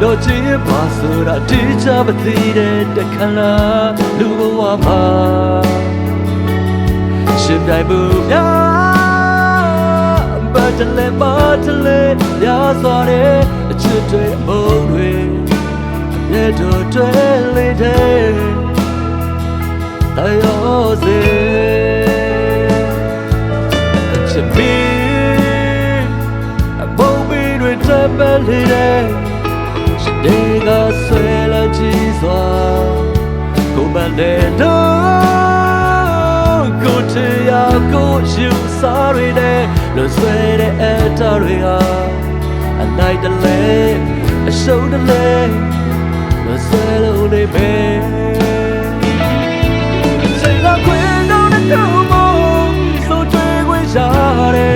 တော့ချစ်ပါဆိုတာတိကျမသိတဲ့တခါလားလူဘဝမှာရှင်ပြိုင်မှုများဘာတလဲဘာတလဲရစွာတဲ့အချစ်တွေအုံတွေအမြဲတော့တွေ့လေတဲ့တရားစေအချစ်မီအဘုံမီတွေတပည့်လေတဲ့ဒီကဆွဲလာကြည့်စွာကိုမလေးတော့ကိုချီယာကိုယူစားရတဲ့လွဆွဲတဲ့အတားတွေဟာအလိုက်တလဲအရှုံးတလဲလွဆွဲလို့နေပဲချိန်ကခွေတော့တဲ့သူမို့ဆိုတွေ့ခွင့်ရတယ်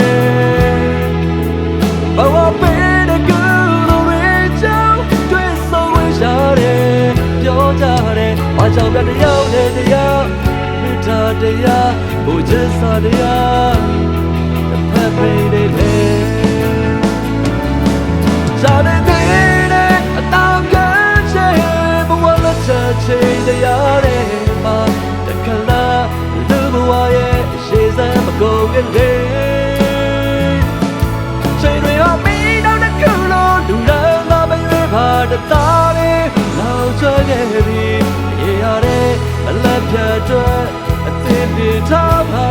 ဘာဝပေးတဲ့ကူဘာကြောင့်တရားနဲ့တရားမိသားတရားဘုရားစာတရားတစ်ဖက်ဖိနေလေဇာတဲ့တဲ့အတောင်ကချေဘဝလက်ချေတရားနဲ့မှာတခလာလူဘဝရဲ့ရှေးစမ်းမကုန်ကလေးချိန်တွေဟာမီးတော့တဲ့ကူလို့လူလည်းလာမရွေးပါတသားလေးလောက်ချခဲ့ပြီအလက်ပြတ်အတွက်အသစ်ပြထားပါ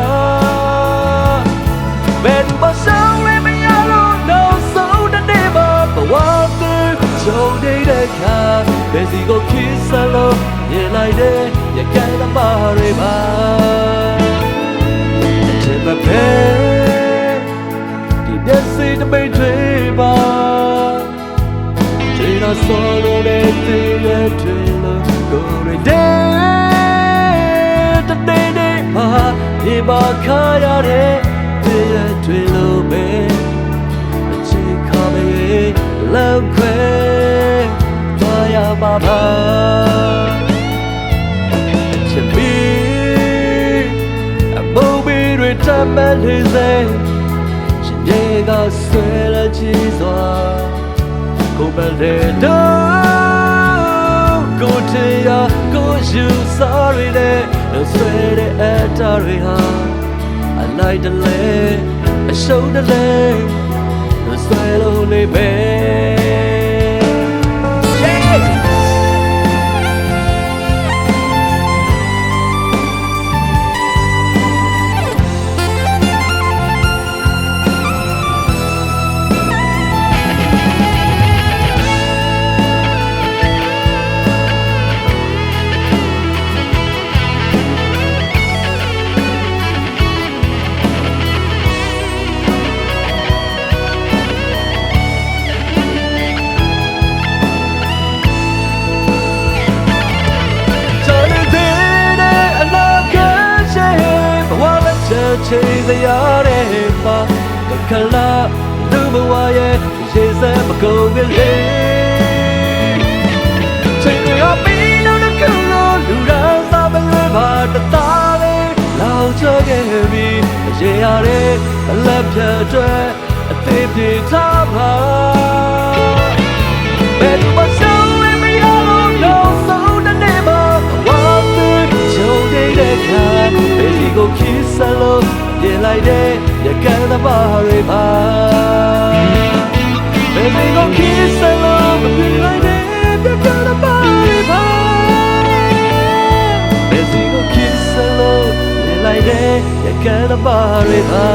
ဘယ်သူမှဆောင်လည်းမရလို့နောက်ဆုံးတဲ့နေ့မှာဘဝသူကြုံနေတဲ့ခါဘယ်စီကိုခိစလို့မြင်လိုက်တဲ့ရကဲသမားတွေပါအချစ်မပဲဒီမျက်စိတမိတ်တွေပါချိန်တော့ဆောလို့တဲ့တည်းရဲ့တွေလို့ကိုယ်တွေဒီမှာခါရတဲ့တရားတွေလို့ပဲအချစ်ခါမေးလောက်ခွဲသွားရပါပါအချစ်မီအမိုးမီတွေတမ်းမလေးစေရှင်ရဲ့ကဆွဲလာကြည့်စွာကိုမလေးတော့ကိုတရားကိုယူစားရတဲ့လူဆွဲတဲ့အတားတွေဟာအလိုက်တလဲအရှုံးတလဲလူဆွဲလို့နေပဲချိန်စရာတဲ့မှာတခလာလူဘဝရဲ့ရေစမ်းမကုန်ကလေးချိန်ရပြီးတော့ကူလို့လူသားစားမလွဲပါတသားလေးလောက်ချခဲ့ပြီရေရတဲ့အလက်ဖြတ်အတွက်အသေးပြေထားပါဘယ်လိုမှဆောင်လည်းမရလို့တော့ဆုံးတဲ့နေ့မှာဝမ်းသွေးချုံနေတဲ့ခါဘယ်ဒီကိုခိစလို့ပြင်လိုက်တဲ့ရကန်းသမားတွေပါဘယ်ဒီကိုခိစလို့ပြင်လိုက်တဲ့ရကန်းသမားတွေပါဘယ်ဒီကိုခိစလို့ပြင်လိုက်တဲ့ရကန်းသမားတွေပါ